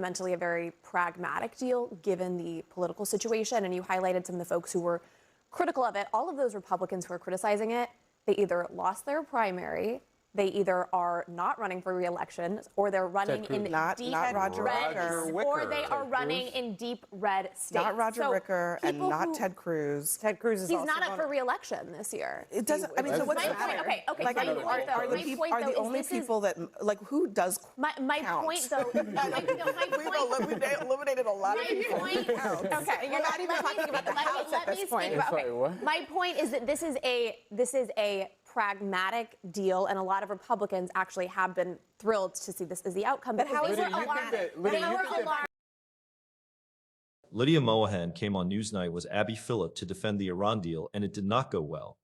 Fundamentally a very pragmatic deal given the political situation, and you highlighted some of the folks who were critical of it. All of those Republicans who are criticizing it, they either lost their primary, they either are not running for re-election, or they're running in deep red, or they are running in deep red states. Not Roger Wicker and not Ted Cruz. Ted Cruz is he's not up for re-election this year. It doesn't. I mean, so what's the matter? Okay. Like, are the only people that like who does? My point though. We've eliminated a lot of people. Okay, you're not even talking about the House at this point. My point is that this is a pragmatic deal, and a lot of Republicans actually have been thrilled to see this as the outcome. But how is it alarming? Lydia Moynihan came on Newsnight with Abby Phillip to defend the Iran deal, and it did not go well.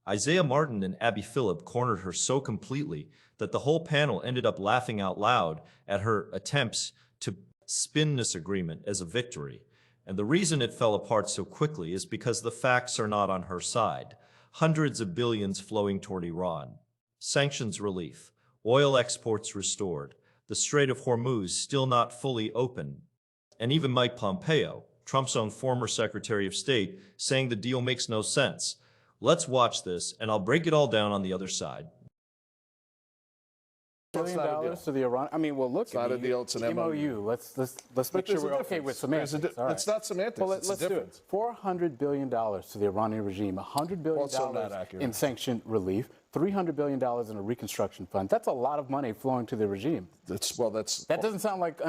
Isaiah Martin and Abby Phillip cornered her so completely that the whole panel ended up laughing out loud at her attempts to spin this agreement as a victory. And the reason it fell apart so quickly is because the facts are not on her side. Hundreds of billions flowing toward Iran, sanctions relief, oil exports restored, the Strait of Hormuz still not fully open, and even Mike Pompeo, Trump's own former Secretary of State, saying the deal makes no sense. Let's watch this, and I'll break it all down on the other side. $1 billion to the Iran. I mean, well, look, it's not a deal. It's an MOU. Let's make sure we're okay with semantics. It's not semantics. Well, let's do it. $400 billion to the Iranian regime, $100 billion in sanction relief, $300 billion in a reconstruction fund. That's a lot of money flowing to the regime. That doesn't sound like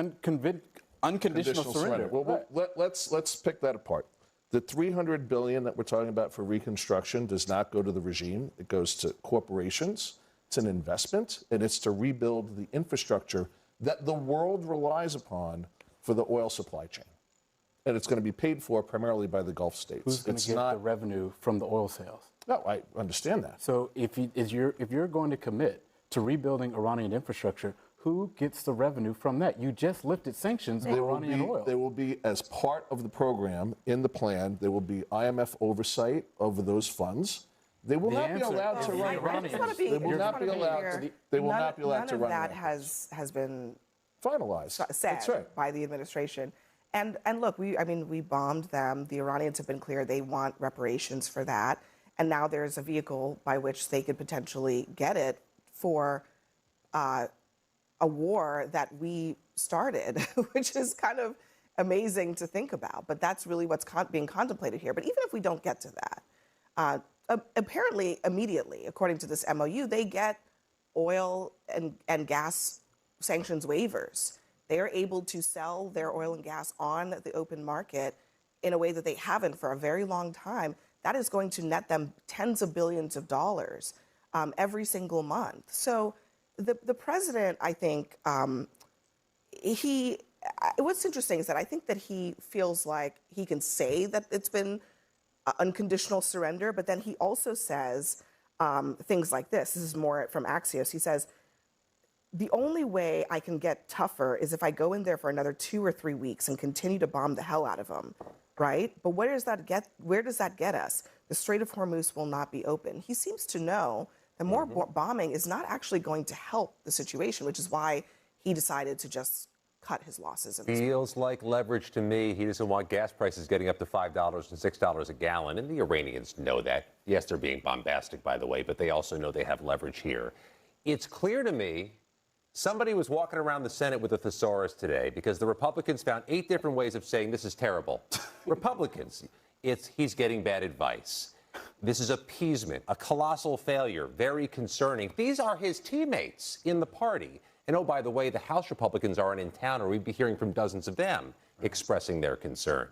unconditional surrender. Well, let's pick that apart. The $300 billion that we're talking about for reconstruction does not go to the regime. It goes to corporations. It's an investment, and it's to rebuild the infrastructure that the world relies upon for the oil supply chain. And it's going to be paid for primarily by the Gulf states. Who's going to get the revenue from the oil sales? No, I understand that. So if you're going to commit to rebuilding Iranian infrastructure, who gets the revenue from that? You just lifted sanctions on Iranian oil. There will be, as part of the program in the plan, there will be IMF oversight over those funds. They will not be allowed to run Iranians. They will not be allowed. They will not be allowed to run. None of that has been finalized. Said by the administration. And look, we bombed them. The Iranians have been clear they want reparations for that. And now there's a vehicle by which they could potentially get it for a war that we started, which is kind of amazing to think about. But that's really what's being contemplated here. But even if we don't get to that, apparently immediately, according to this MOU, they get oil and gas sanctions waivers. They are able to sell their oil and gas on the open market in a way that they haven't for a very long time. That is going to net them tens of billions of dollars every single month. So the president, I think, what's interesting is that I think that he feels like he can say that it's been unconditional surrender, but then he also says things like this. This is more from Axios. He says, the only way I can get tougher is if I go in there for another 2 or 3 weeks and continue to bomb the hell out of them, right? But where does that get us? The Strait of Hormuz will not be open. He seems to know that more bombing is not actually going to help the situation, which is why he decided to just cut his losses. Feels like leverage to me. He doesn't want gas prices getting up to $5 and $6 a gallon. And the Iranians know that. Yes, they're being bombastic, by the way, but they also know they have leverage here. It's clear to me somebody was walking around the Senate with a thesaurus today because the Republicans found 8 different ways of saying this is terrible. Republicans, he's getting bad advice. This is appeasement, a colossal failure, very concerning. These are his teammates in the party. And oh, by the way, the House Republicans aren't in town, or we'd be hearing from dozens of them expressing their concern.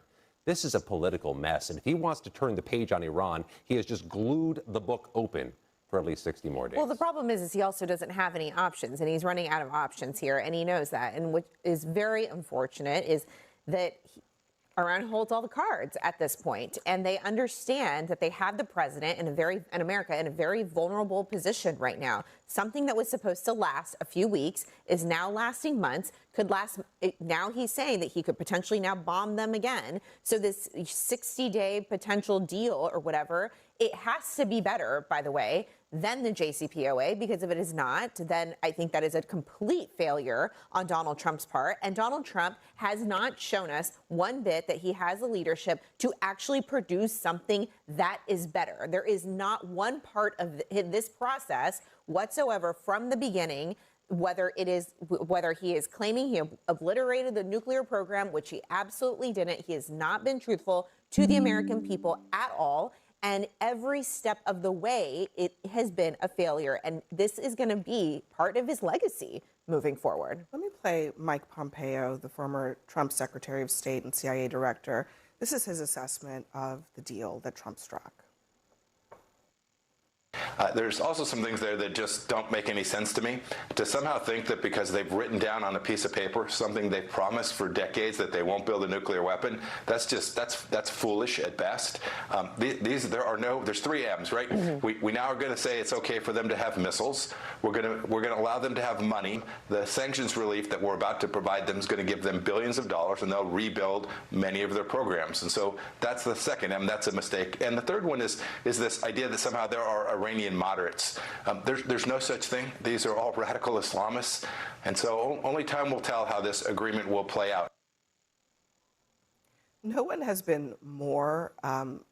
This is a political mess. And if he wants to turn the page on Iran, he has just glued the book open for at least 60 more days. Well, the problem is he also doesn't have any options, and he's running out of options here, and he knows that. And what is very unfortunate is that Iran holds all the cards at this point, and they understand that they have the president in America in a very vulnerable position right now. Something that was supposed to last a few weeks is now lasting months, could last. Now he's saying that he could potentially now bomb them again. So this 60-day potential deal or whatever, it has to be better, by the way, then the JCPOA, because if it is not, then I think that is a complete failure on Donald Trump's part. And Donald Trump has not shown us one bit that he has the leadership to actually produce something that is better. There is not one part of this process whatsoever from the beginning, whether he is claiming he obliterated the nuclear program, which he absolutely didn't. He has not been truthful to the American people at all. And every step of the way, it has been a failure. And this is going to be part of his legacy moving forward. Let me play Mike Pompeo, the former Trump Secretary of State and CIA Director. This is his assessment of the deal that Trump struck. There's also some things there that just don't make any sense to me. To somehow think that because they've written down on a piece of paper something they've promised for decades that they won't build a nuclear weapon, that's foolish at best. There's three M's, right? Mm-hmm. We now are going to say it's okay for them to have missiles. We're going to allow them to have money. The sanctions relief that we're about to provide them is going to give them billions of dollars, and they'll rebuild many of their programs. And so that's the second M. That's a mistake. And the third one is this idea that somehow there are Iranian moderates. There's no such thing. These are all radical Islamists. And so only time will tell how this agreement will play out. No one has been more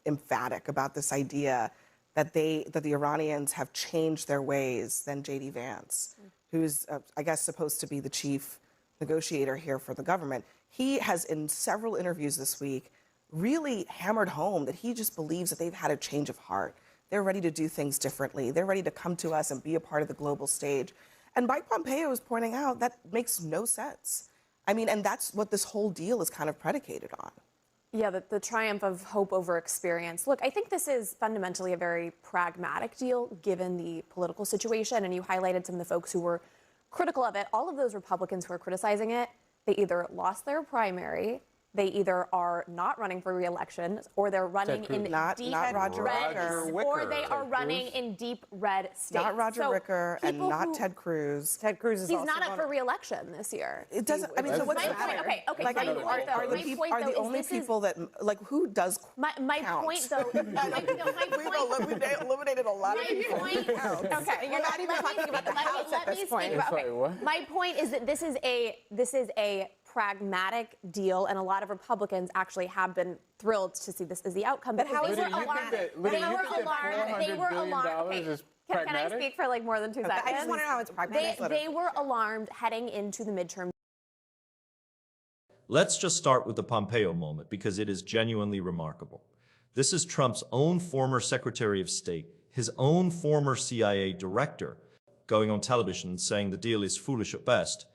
emphatic about this idea that the Iranians have changed their ways than J.D. Vance, who's, I guess, supposed to be the chief negotiator here for the government. He has, in several interviews this week, really hammered home that he just believes that they've had a change of heart. They're ready to do things differently. They're ready to come to us and be a part of the global stage. And Mike Pompeo is pointing out that makes no sense. I mean, and that's what this whole deal is kind of predicated on. Yeah, the triumph of hope over experience. Look, I think this is fundamentally a very pragmatic deal given the political situation. And you highlighted some of the folks who were critical of it. All of those Republicans who are criticizing it, they either lost their primary, they either are not running for re-election, or they're running in deep Roger red, Wicker. or they are running in deep red states. Not Roger Wicker and not Ted Cruz. Ted Cruz is He's also not up for re-election this year. It doesn't. I mean, so what's the matter? Okay. Like, are the only people that, like, who does my count? point though? We've eliminated a lot of people. Okay, you're not even talking about the House at this point. My point is that this is a pragmatic deal, and a lot of Republicans actually have been thrilled to see this as the outcome. But how is it alarmed? They were alarmed. Can I speak for like more than 2 seconds? I just want to know how it's pragmatic. They were alarmed heading into the midterm. Let's just start with the Pompeo moment because it is genuinely remarkable. This is Trump's own former Secretary of State, his own former CIA director, going on television saying the deal is foolish at best.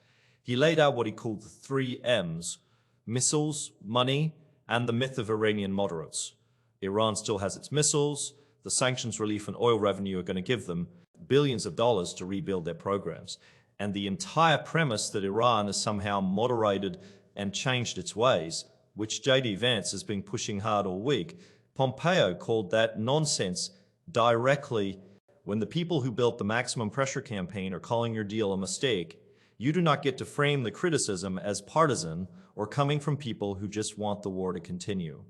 He laid out what he called the three M's: missiles, money, and the myth of Iranian moderates. Iran still has its missiles. The sanctions relief and oil revenue are going to give them billions of dollars to rebuild their programs. And the entire premise that Iran has somehow moderated and changed its ways, which J.D. Vance has been pushing hard all week, Pompeo called that nonsense directly. When the people who built the maximum pressure campaign are calling your deal a mistake, you do not get to frame the criticism as partisan or coming from people who just want the war to continue.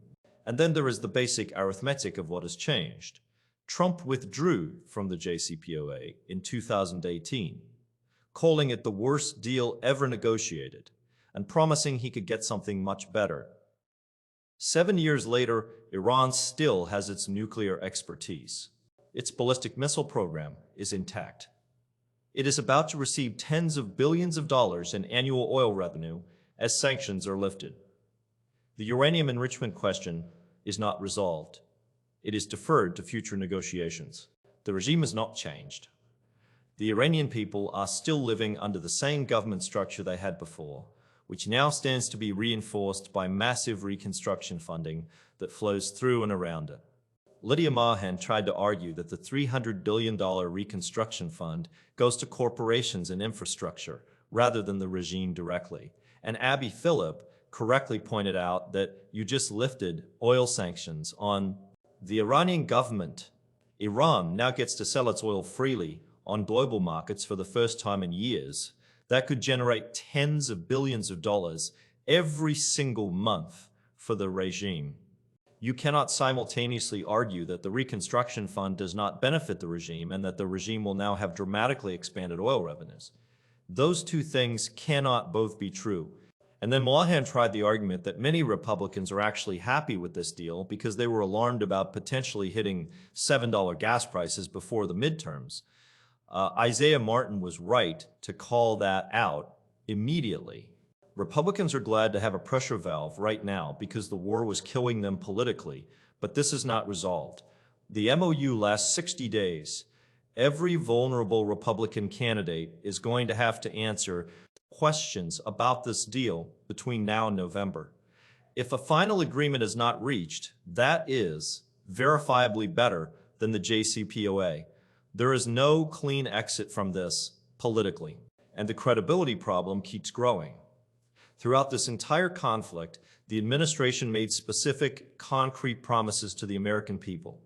And then there is the basic arithmetic of what has changed. Trump withdrew from the JCPOA in 2018, calling it the worst deal ever negotiated and promising he could get something much better. 7 years later, Iran still has its nuclear expertise. Its ballistic missile program is intact. It is about to receive tens of billions of dollars in annual oil revenue as sanctions are lifted. The uranium enrichment question is not resolved. It is deferred to future negotiations. The regime has not changed. The Iranian people are still living under the same government structure they had before, which now stands to be reinforced by massive reconstruction funding that flows through and around it. Lydia Moynihan tried to argue that the $300 billion reconstruction fund goes to corporations and infrastructure rather than the regime directly. And Abby Phillip correctly pointed out that you just lifted oil sanctions on the Iranian government. Iran now gets to sell its oil freely on global markets for the first time in years. That could generate tens of billions of dollars every single month for the regime. You cannot simultaneously argue that the Reconstruction Fund does not benefit the regime and that the regime will now have dramatically expanded oil revenues. Those two things cannot both be true. And then Moynihan tried the argument that many Republicans are actually happy with this deal because they were alarmed about potentially hitting $7 gas prices before the midterms. Isaiah Martin was right to call that out immediately. Republicans are glad to have a pressure valve right now because the war was killing them politically, but this is not resolved. The MOU lasts 60 days. Every vulnerable Republican candidate is going to have to answer questions about this deal between now and November. If a final agreement is not reached, that is verifiably better than the JCPOA. There is no clean exit from this politically, and the credibility problem keeps growing. Throughout this entire conflict, the administration made specific, concrete promises to the American people.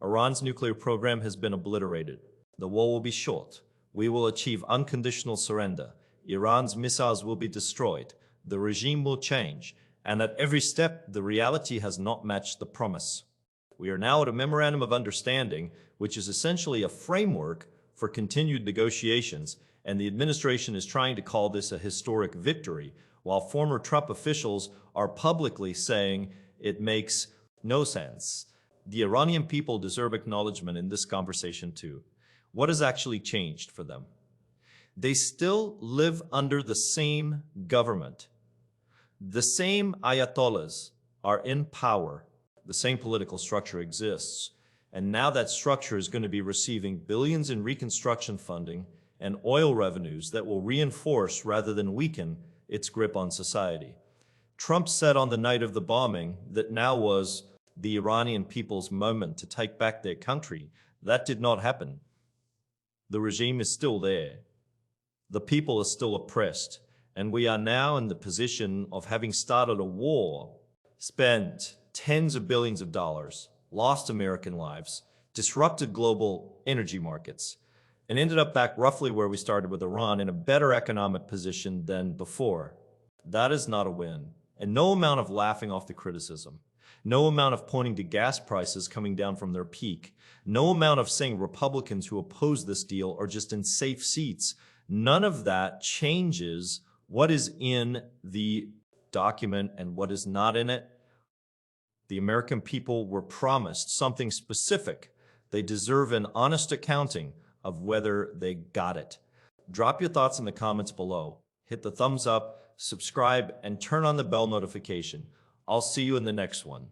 Iran's nuclear program has been obliterated. The war will be short. We will achieve unconditional surrender. Iran's missiles will be destroyed. The regime will change. And at every step, the reality has not matched the promise. We are now at a memorandum of understanding, which is essentially a framework for continued negotiations, and the administration is trying to call this a historic victory, while former Trump officials are publicly saying it makes no sense. The Iranian people deserve acknowledgement in this conversation too. What has actually changed for them? They still live under the same government. The same ayatollahs are in power. The same political structure exists. And now that structure is going to be receiving billions in reconstruction funding and oil revenues that will reinforce rather than weaken its grip on society. Trump said on the night of the bombing that now was the Iranian people's moment to take back their country. That did not happen. The regime is still there. The people are still oppressed. And we are now in the position of having started a war, spent tens of billions of dollars, lost American lives, disrupted global energy markets, and ended up back roughly where we started with Iran in a better economic position than before. That is not a win. And no amount of laughing off the criticism, no amount of pointing to gas prices coming down from their peak, no amount of saying Republicans who oppose this deal are just in safe seats, none of that changes what is in the document and what is not in it. The American people were promised something specific. They deserve an honest accounting of whether they got it. Drop your thoughts in the comments below. Hit the thumbs up, subscribe, and turn on the bell notification. I'll see you in the next one.